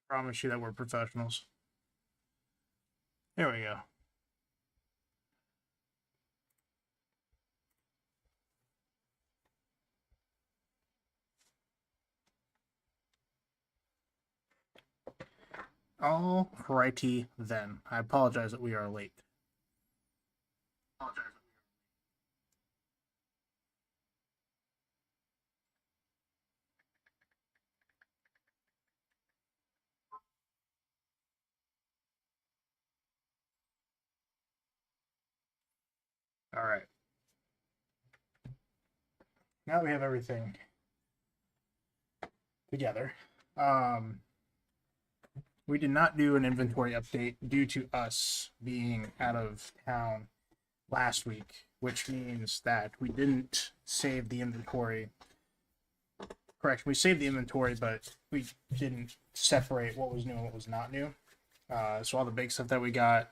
Promise you that we're professionals. There we go. All righty then. I apologize that we are late. All right. Now we have everything together. We did not do an inventory update due to us being out of town last week, which means that we didn't save the inventory. Correct. We saved the inventory, but we didn't separate what was new and what was not new. So all the big stuff that we got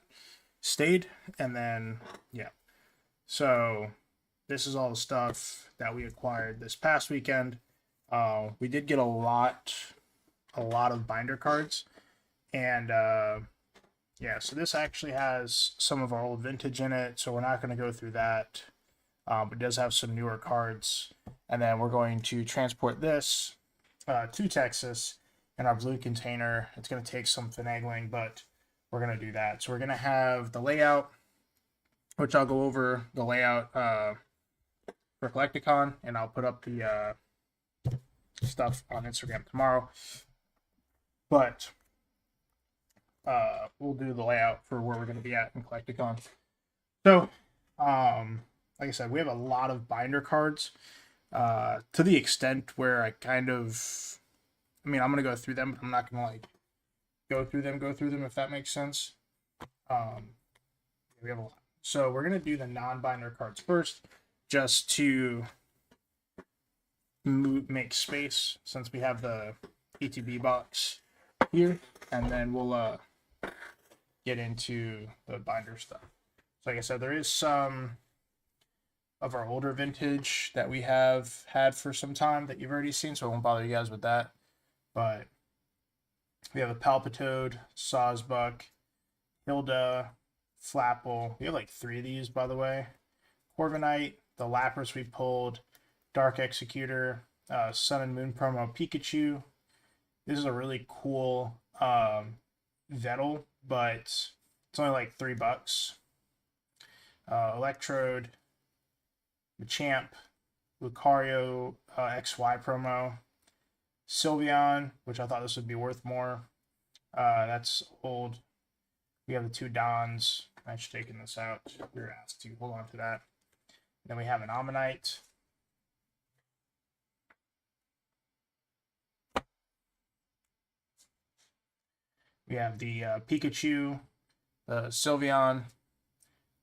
stayed, and then yeah. So this is all the stuff that we acquired this past weekend. We did get a lot of binder cards, and yeah. So this actually has some of our old vintage in it, so we're not going to go through that. But it does have some newer cards, and then we're going to transport this to Texas in our blue container. It's going to take some finagling, but we're going to do that. So we're going to have the layout, which I'll go over the layout for Collecticon, and I'll put up the stuff on Instagram tomorrow. But we'll do the layout for where we're going to be at in Collecticon. So, like I said, we have a lot of binder cards to the extent where I kind of, I mean, I'm going to go through them, but I'm not going to like go through them if that makes sense. We have a lot. So we're going to do the non-binder cards first, just to make space since we have the ETB box here, and then we'll get into the binder stuff. So like I said, there is some of our older vintage that we have had for some time that you've already seen, so I won't bother you guys with that. But we have a Palpitoad, Sawsbuck, Hilda, Flapple. We have like 3 of these, by the way. Corviknight, the Lapras we pulled, Dark Executor, Sun and Moon promo Pikachu. This is a really cool Vettel, but it's only like $3. Electrode, Machamp, Lucario XY promo, Sylveon, which I thought this would be worth more. That's old. We have the 2 Dons. I should taken this out. We were asked to hold on to that. Then we have an Ammonite. We have the Pikachu, the Sylveon,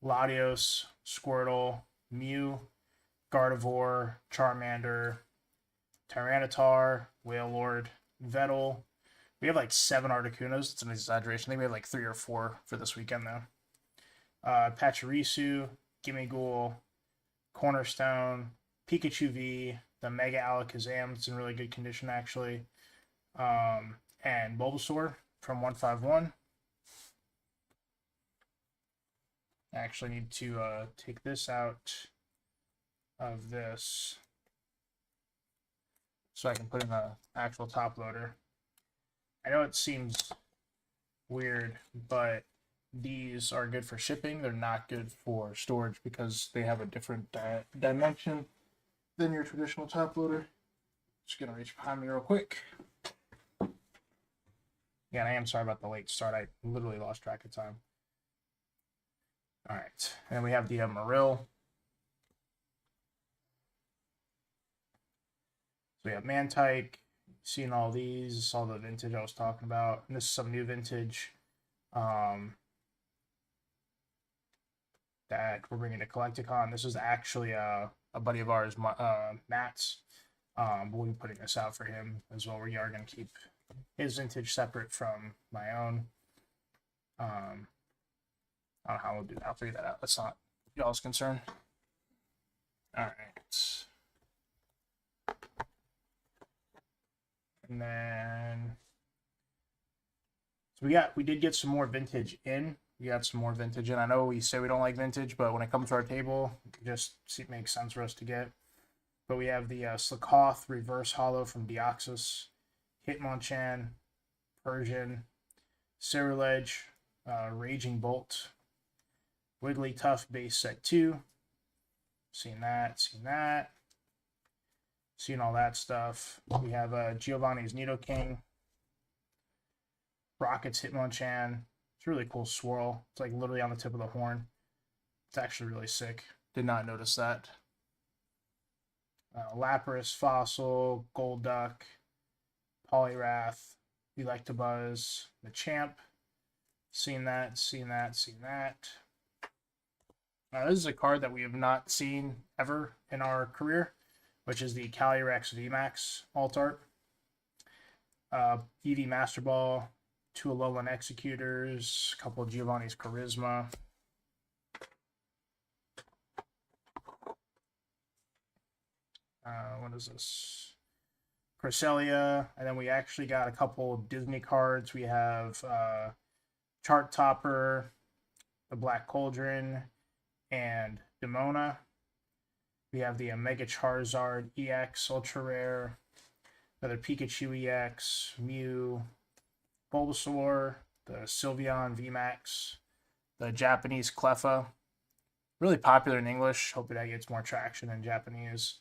Latios, Squirtle, Mew, Gardevoir, Charmander, Tyranitar, Wailord, Vettel. We have like 7 Articunos. It's an exaggeration. I think we have like 3 or 4 for this weekend, though. Pachirisu, Gimmighoul, Cornerstone, Pikachu V, the Mega Alakazam. It's in really good condition, actually. And Bulbasaur from 151. I actually need to take this out of this so I can put in the actual top loader. I know it seems weird, but these are good for shipping. They're not good for storage because they have a different dimension than your traditional top loader. Just gonna reach behind me real quick. Yeah, and I am sorry about the late start. I literally lost track of time. All right, and we have the Marill. So we have Mantike. Seen all these, all the vintage I was talking about. And this is some new vintage that we're bringing to Collecticon. This is actually a buddy of ours, Matt's. We'll be putting this out for him as well. We are going to keep his vintage separate from my own. I don't know how we'll do that. I'll figure that out. That's not y'all's concern. All right. And then So we did get some more vintage in. We got some more vintage in. I know we say we don't like vintage, but when it comes to our table, it makes sense for us to get. But we have the Slakoth Reverse Hollow from Deoxys, Hitmonchan, Persian, Cerulege, Raging Bolt, Wigglytuff base set 2. Seen that, seen all that stuff. We have Giovanni's Nidoking, Rocket's Hitmonchan. It's a really cool swirl. It's like literally on the tip of the horn. It's actually really sick. Did not notice that. Lapras, Fossil, Golduck, Poliwrath, Electabuzz, Machamp. Seen that. This is a card that we have not seen ever in our career, which is the Calyrex VMAX Alt Art. Eevee Master Ball, 2 Alolan Executors, a couple of Giovanni's Charisma. What is this? Cresselia, and then we actually got a couple of Disney cards. We have Chart Topper, the Black Cauldron, and Demona. We have the Mega Charizard EX Ultra Rare, another Pikachu EX, Mew, Bulbasaur, the Sylveon VMAX, the Japanese Cleffa, really popular in English. Hoping that gets more traction in Japanese.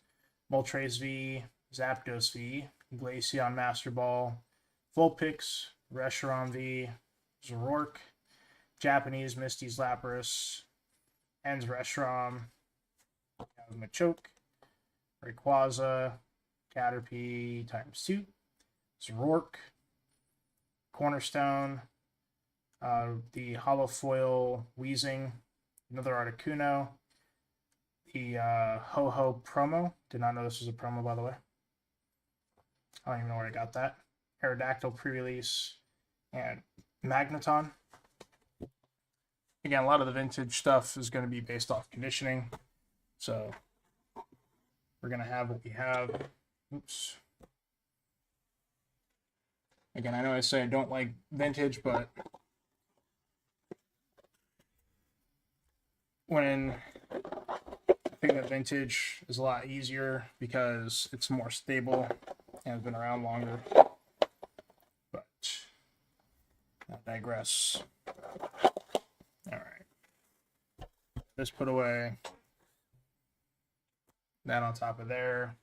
Moltres V, Zapdos V, Glaceon Master Ball, Vulpix, Reshiram V, Zoroark, Japanese Misty's Lapras, En's Reshiram, Machoke, Rayquaza, Caterpie ×2, Zoroark, Cornerstone, the Holofoil Weezing, another Articuno, the Ho-Ho promo. Did not know this was a promo, by the way. I don't even know where I got that. Aerodactyl pre-release, and Magneton. Again, a lot of the vintage stuff is going to be based off conditioning. So we're going to have what we have. Oops. Again, I know I say I don't like vintage, but when I think that vintage is a lot easier because it's more stable and has been around longer. But I digress. All right. This put away. That on top of there.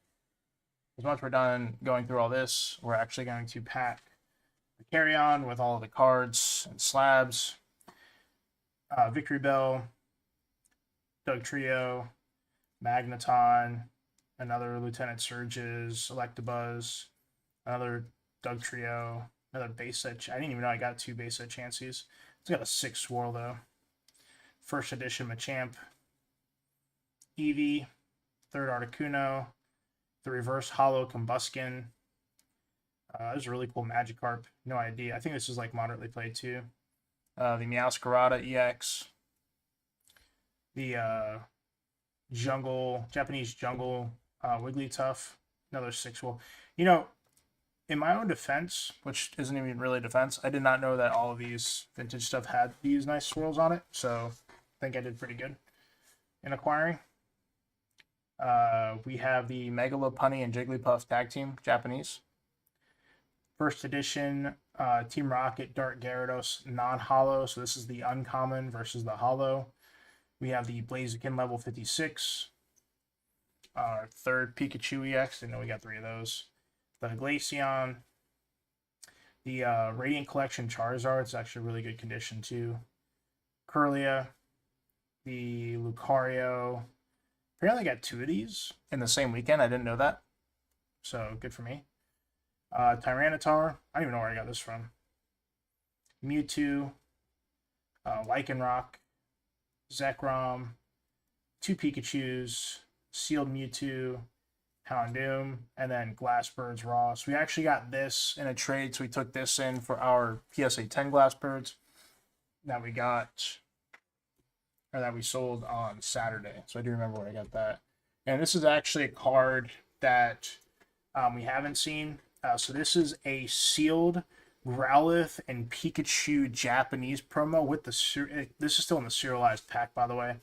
As once we're done going through all this, we're actually going to pack the carry-on with all of the cards and slabs. Victory Bell, Doug Trio, Magneton, another Lieutenant Surges, Electabuzz, another Doug Trio, another base set. I didn't even know I got 2 base set Chanseys. It's got a 6 swirl though. First edition Machamp, Eevee, third Articuno, the reverse hollow Combuskin. There's a really cool Magikarp. No idea. I think this is like moderately played too. The Meowscarada EX. The Japanese Jungle Wigglytuff. Another 6 swirl. You know, in my own defense, which isn't even really defense, I did not know that all of these vintage stuff had these nice swirls on it. So I think I did pretty good in acquiring. We have the Megalopunny and Jigglypuff Tag Team, Japanese. First edition, Team Rocket, Dark Gyarados, non-hollow. So this is the uncommon versus the hollow. We have the Blaziken level 56. Our third Pikachu EX. I know we got 3 of those. The Glaceon. The Radiant Collection Charizard. It's actually really good condition too. Curlia. The Lucario. Apparently I got 2 of these in the same weekend. I didn't know that. So good for me. Tyranitar. I don't even know where I got this from. Mewtwo. Lycanroc. Zekrom. 2 Pikachus. Sealed Mewtwo. Houndoom. And then Glassbirds Ross. We actually got this in a trade, so we took this in for our PSA 10 Glassbirds that we got, or that we sold on Saturday. So I do remember where I got that. And this is actually a card that we haven't seen. So this is a sealed Growlithe and Pikachu Japanese promo with the this is still in the serialized pack, by the way.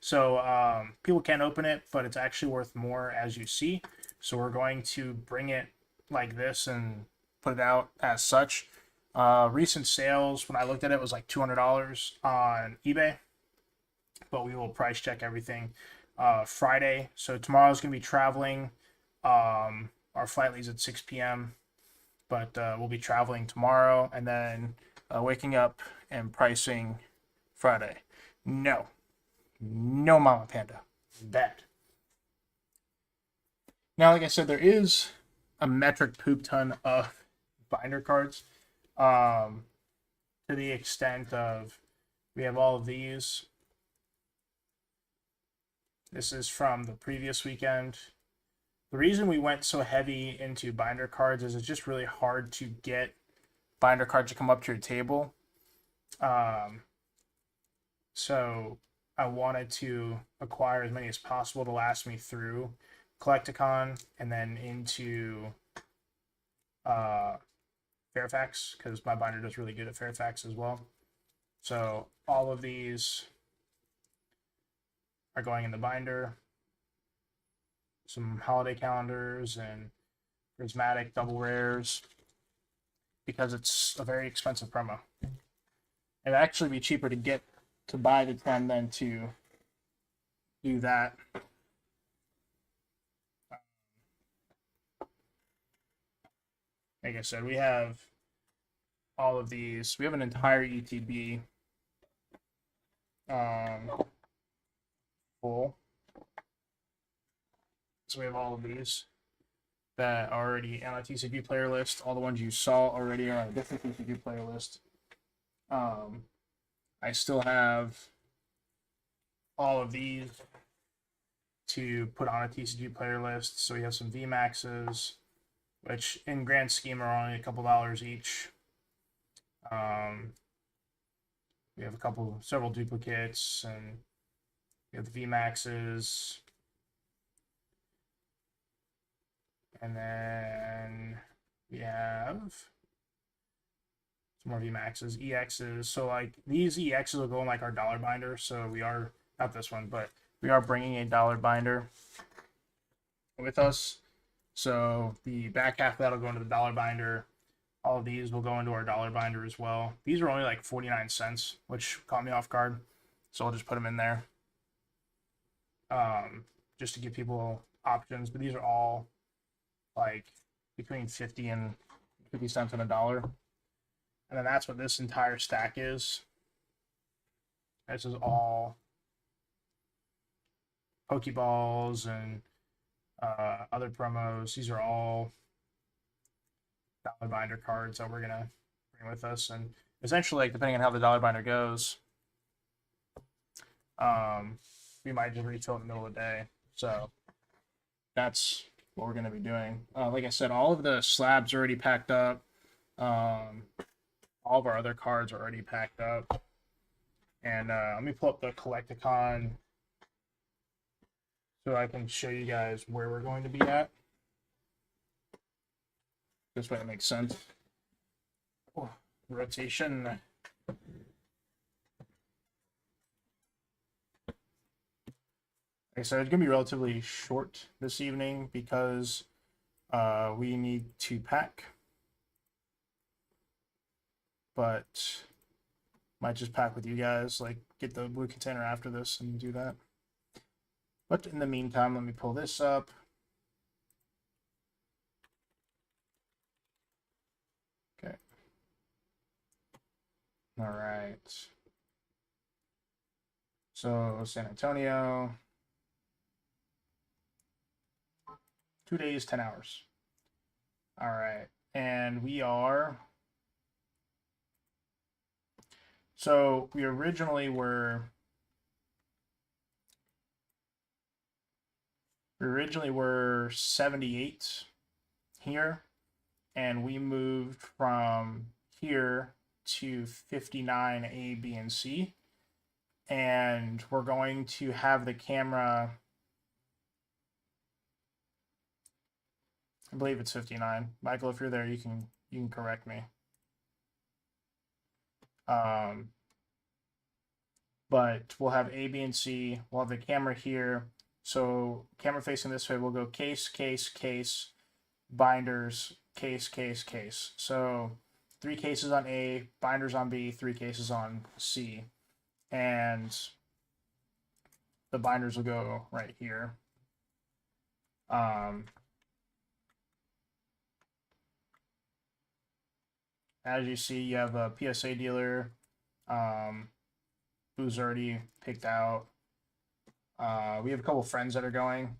So people can open it, but it's actually worth more as you see. So we're going to bring it like this and put it out as such. Recent sales, when I looked at it, was like $200 on eBay, but we will price check everything Friday. So tomorrow's going to be traveling. Our flight leaves at 6 p.m., but we'll be traveling tomorrow and then waking up and pricing Friday. No, Mama Panda. Bad. Now, like I said, there is a metric poop ton of binder cards, to the extent of we have all of these. This is from the previous weekend. The reason we went so heavy into binder cards is it's just really hard to get binder cards to come up to your table. So I wanted to acquire as many as possible to last me through Collecticon and then into Fairfax, because my binder does really good at Fairfax as well. So all of these are going in the binder. Some holiday calendars and prismatic double rares, because it's a very expensive promo. It'd actually be cheaper to buy the 10 than to do that. Like I said, we have all of these. We have an entire ETB full. So we have all of these that are already on a TCG player list. All the ones you saw already are on a different TCG player list. I still have all of these to put on a TCG player list. So we have some VMAXs, which in grand scheme are only a couple dollars each. We have several duplicates, and we have the VMAXs. And then we have some more VMAXs, EXs. So like these EXs will go in like our dollar binder. So we are, not this one, but we are bringing a dollar binder with us. So the back half of that will go into the dollar binder. All of these will go into our dollar binder as well. These are only like 49 cents, which caught me off guard. So I'll just put them in there. Just to give people options. But these are all like between 50 cents and $1. And then that's what this entire stack is. This is all Pokeballs and other promos. These are all dollar binder cards that we're gonna bring with us, and essentially, like, depending on how the dollar binder goes, we might just refill in the middle of the day. So that's what we're gonna be doing. Like I said, all of the slabs are already packed up. All of our other cards are already packed up. And let me pull up the Collecticon so I can show you guys where we're going to be at. This way it makes sense. Oh, rotation. Okay, so it's going to be relatively short this evening because we need to pack. But might just pack with you guys, like get the blue container after this and do that. But in the meantime, let me pull this up. Okay. All right. So San Antonio. 2 days, 10 hours. All right. And we are... So we originally were 78 here, and we moved from here to 59 A, B, and C. And we're going to have the camera, I believe it's 59. Michael, if you're there, you can correct me. But we'll have A, B, and C. We'll have the camera here. So camera facing this way, we'll go case, case, case, binders, case, case, case. So 3 cases on A, binders on B, 3 cases on C. And the binders will go right here. As you see, you have a PSA dealer who's already picked out. We have a couple friends that are going.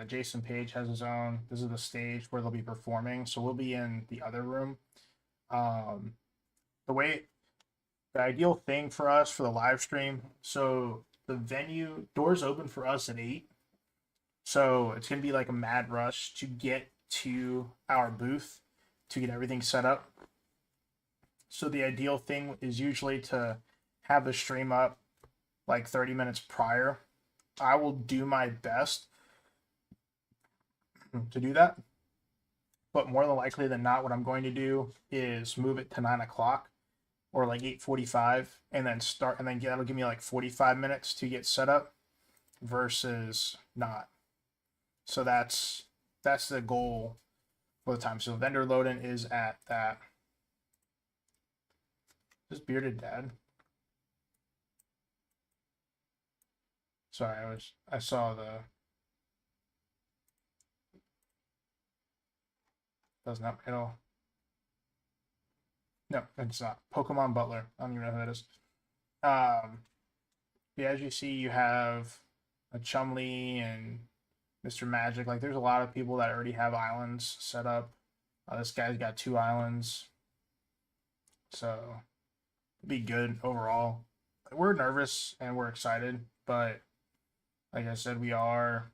Jason Page has his own. This is the stage where they'll be performing. So we'll be in the other room. The ideal thing for us for the live stream, so the venue doors open for us at 8. So it's going to be like a mad rush to get to our booth to get everything set up. So the ideal thing is usually to have the stream up like 30 minutes prior. I will do my best to do that. But more than likely than not, what I'm going to do is move it to 9 o'clock or like 8:45 and then start, and then that'll give me like 45 minutes to get set up versus not. So that's the goal for the time. So vendor load-in is at that. This bearded dad. Sorry, I saw the. Doesn't have at all. No, it's not. Pokemon Butler. I don't even know who that is. Yeah, as you see, you have a Chumley and Mr. Magic. Like, there's a lot of people that already have islands set up. This guy's got 2 islands. So, it'll be good overall. We're nervous and we're excited, but like I said, we are,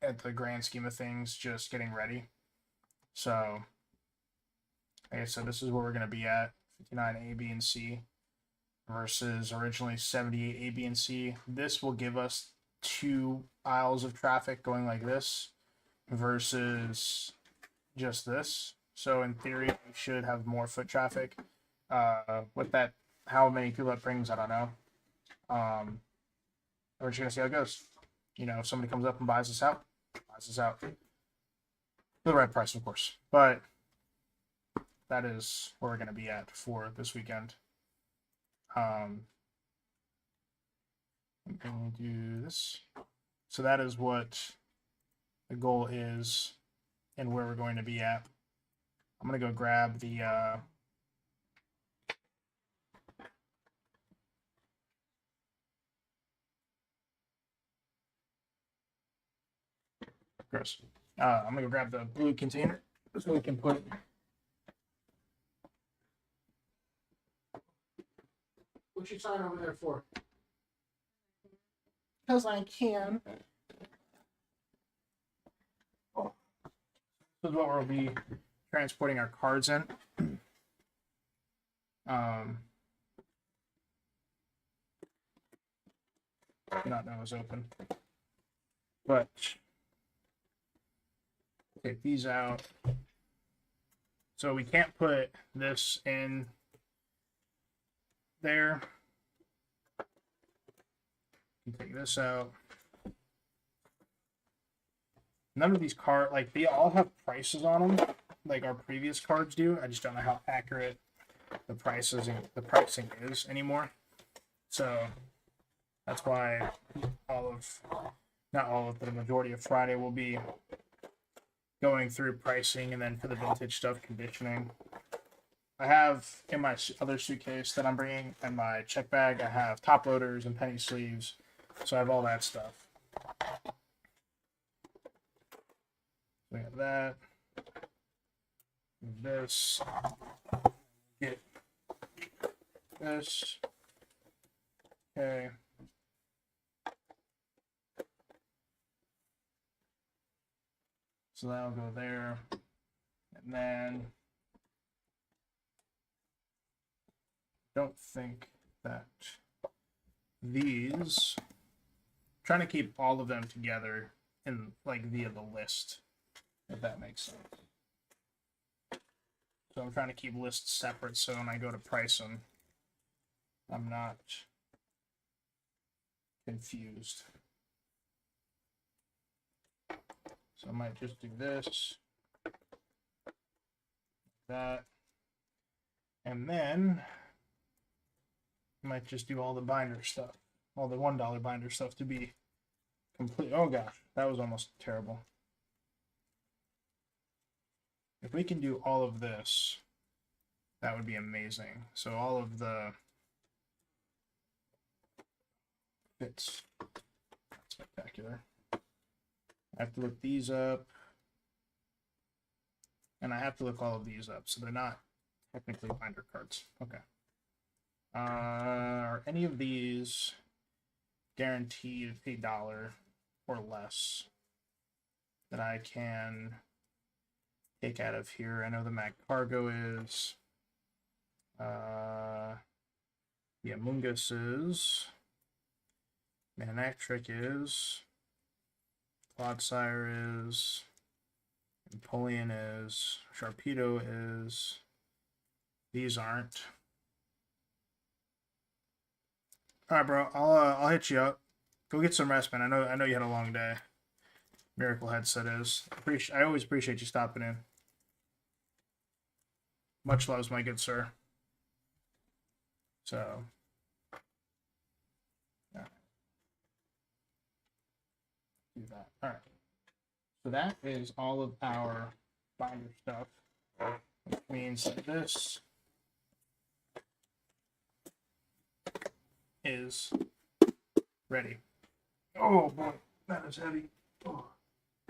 at the grand scheme of things, just getting ready. So, like I said, this is where we're going to be at, 59 A, B, and C versus originally 78 A, B, and C. This will give us 2 aisles of traffic going like this versus just this. So in theory, we should have more foot traffic. With that, how many people that brings, I don't know. We're just going to see how it goes. You know, if somebody comes up and buys us out. For the right price, of course. But that is where we're going to be at for this weekend. I'm going to do this. So that is what the goal is and where we're going to be at. I'm going to go grab the gross. I'm going to go grab the blue container so we can put. What's your sign over there for? Because I can. Oh. This is what we'll be transporting our cards in. Not know it was open. But take these out. So we can't put this in there. You take this out. None of these cards, like, they all have prices on them, like our previous cards do. I just don't know how accurate the pricing is anymore. So that's why not all of, but the majority of Friday will be going through pricing, and then for the vintage stuff, conditioning. I have in my other suitcase that I'm bringing and my check bag, I have top loaders and penny sleeves. So I have all that stuff. We have that. This. Get this. Okay. So that'll go there. And then don't think that these, trying to keep all of them together in like via the list, if that makes sense. So I'm trying to keep lists separate so when I go to price them, I'm not confused. So I might just do this, that, and then I might just do all the binder stuff, all the $1 binder stuff to be complete. Oh gosh, that was almost terrible. If we can do all of this, that would be amazing. So all of the fits, that's spectacular. I have to look these up, and I have to look all of these up, so they're not technically binder cards. Okay. Are any of these guaranteed $1 or less that I can take out of here? I know the Mag Cargo is. Yeah, Mungus is. Manectric is. Clodsire is. Napoleon is. Sharpedo is. These aren't. All right, bro. I'll hit you up. Go get some rest, man. I know you had a long day. Miracle Headset is. I always appreciate you stopping in. Much loves, my good sir. So, yeah. Do that. All right. So that is all of our binder stuff, which means that this is ready. Oh boy, that is heavy. Oh.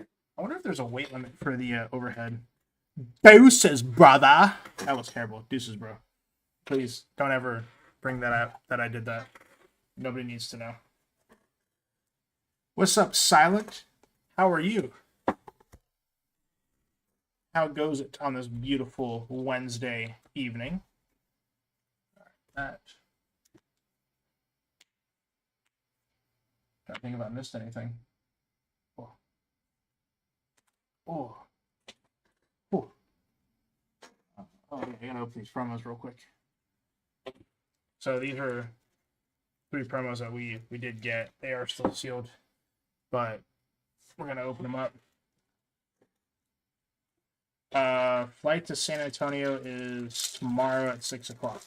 I wonder if there's a weight limit for the overhead. Deuces, brother. That was terrible. Deuces, bro. Please don't ever bring that up that I did that. Nobody needs to know. What's up, Silent? How are you? How goes it on this beautiful Wednesday evening? That. Don't think if I missed anything. Oh. Oh. Oh. Oh, yeah, I gotta open these promos real quick. So these are 3 promos that we did get. They are still sealed, but we're gonna open them up. Flight to San Antonio is tomorrow at 6 o'clock.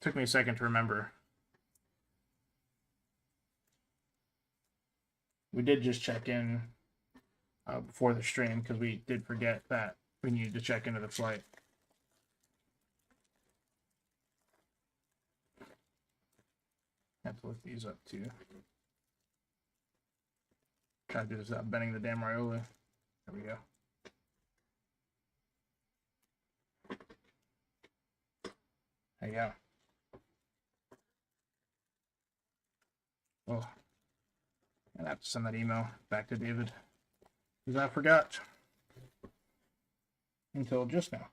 Took me a second to remember. We did just check in before the stream because we did forget that we needed to check into the flight. Have to look these up too. Try to do this without bending the damn Raioli. There we go. There you go. Oh, I have to send that email back to David because I forgot until just now.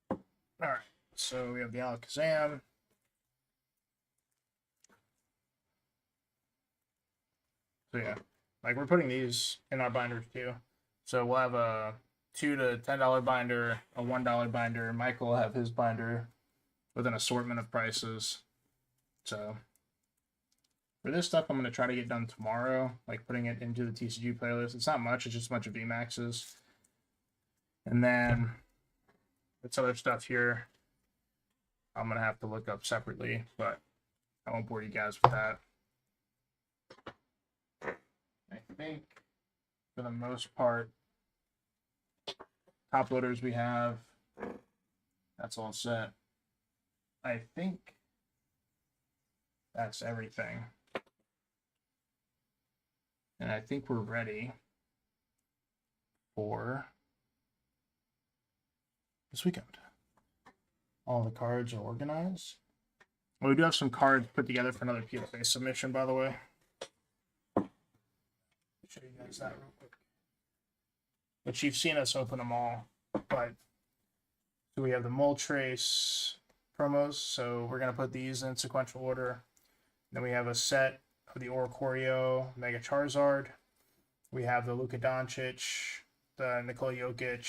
All right, so we have the Alakazam. So yeah, like we're putting these in our binders too. So we'll have a $2 to $10 binder, a $1 binder. Michael will have his binder with an assortment of prices. So for this stuff, I'm going to try to get done tomorrow, like putting it into the TCG playlist. It's not much, it's just a bunch of VMAXs. And then this other stuff here, I'm going to have to look up separately, but I won't bore you guys with that. I think for the most part, top loaders we have, that's all set. I think that's everything. And I think we're ready for this weekend. All the cards are organized. Well, we do have some cards put together for another PFA submission, by the way. Show you guys that real quick. But you've seen us open them all. But so we have the Moltres promos. So we're going to put these in sequential order. Then we have a set of the Oricorio Mega Charizard. We have the Luka Doncic, the Nikola Jokic,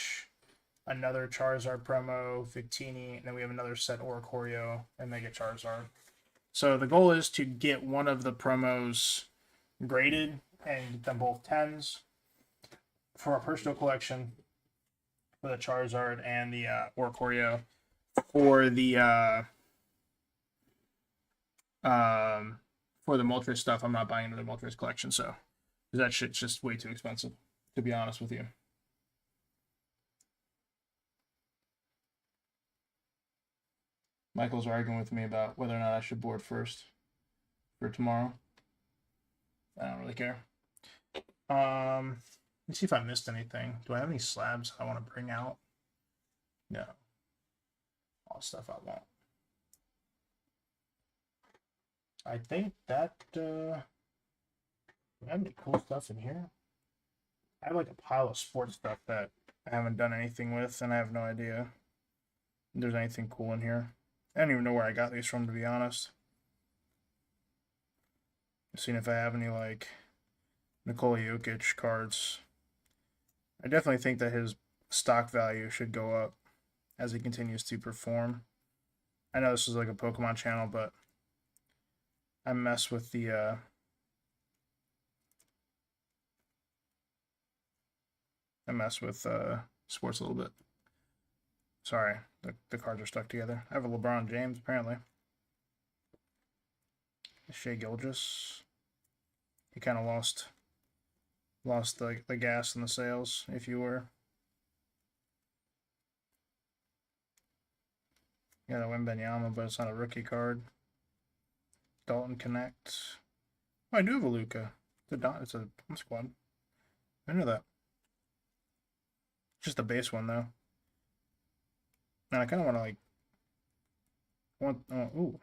another Charizard promo, Victini, and then we have another set Oricorio and Mega Charizard. So the goal is to get one of the promos graded and get them both 10s for our personal collection for the Charizard and the Oricorio. For the Moltres stuff, I'm not buying another Moltres collection, so that shit's just way too expensive, to be honest with you. Michael's arguing with me about whether or not I should board first for tomorrow. I don't really care. Let's see if I missed anything. Do I have any slabs I want to bring out? No. All stuff I want. I think that do I have any cool stuff in here? I have like a pile of sports stuff that I haven't done anything with, and I have no idea if there's anything cool in here. I don't even know where I got these from, to be honest. Seeing if I have any like Nikola Jokic cards. I definitely think that his stock value should go up as he continues to perform. I know this is like a Pokemon channel, but I mess with the sports a little bit. Sorry, the cards are stuck together. I have a LeBron James, apparently. Shea Gilgeous. He kind of lost the gas in the sails, if you were. Got a Wembenyama, but it's not a rookie card. Dalton Connect. Oh, I do have a Luka. It's a squad. I know that. Just a base one, though. And I kind of want to, ooh.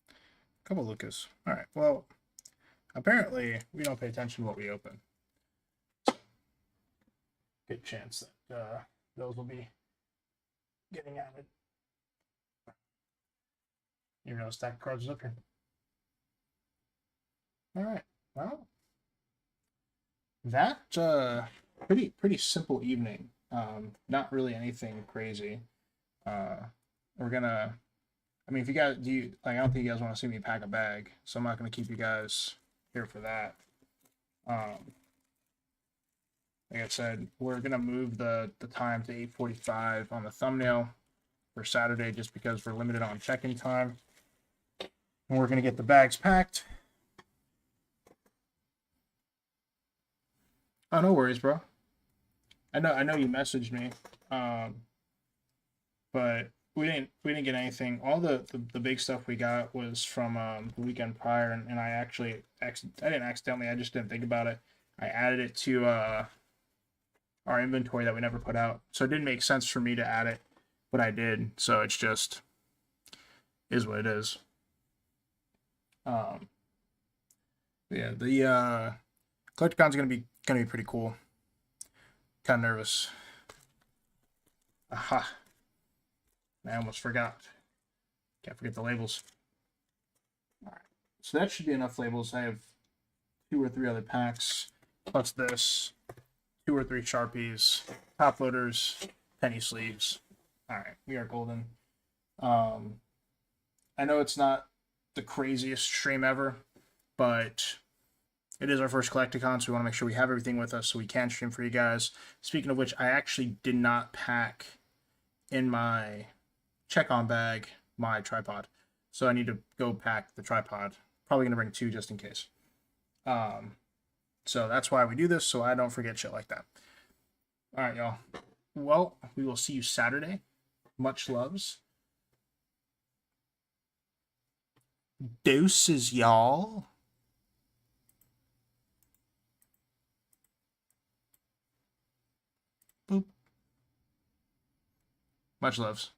A couple Lukas. Alright, well, apparently we don't pay attention to what we open. So, good chance that those will be getting added. Even though stack cards is up here. Alright, well, that, pretty simple evening. Not really anything crazy. We're gonna, I mean, if you guys I don't think you guys want to see me pack a bag, so I'm not gonna keep you guys here for that. Like I said, we're gonna move the time to 8:45 on the thumbnail for Saturday, just because we're limited on check-in time, and we're gonna get the bags packed. Oh, no worries, bro. I know you messaged me, but we didn't get anything. All the big stuff we got was from the weekend prior, and I didn't accidentally. I just didn't think about it. I added it to our inventory that we never put out, so it didn't make sense for me to add it, but I did. So it's just is what it is. Yeah, the Collecticon's gonna be pretty cool. Kind of nervous. Aha. I almost forgot. Can't forget the labels. Alright. So that should be enough labels. I have 2 or 3 other packs. Plus this. 2 or 3 Sharpies. Top loaders. Penny sleeves. Alright, we are golden. I know it's not the craziest stream ever, but it is our first Collecticon, so we want to make sure we have everything with us so we can stream for you guys. Speaking of which, I actually did not pack in my check-on bag my tripod, so I need to go pack the tripod. Probably going to bring 2 just in case. So that's why we do this, so I don't forget shit like that. All right, y'all. Well, we will see you Saturday. Much loves. Deuces, y'all. Boop. Much loves.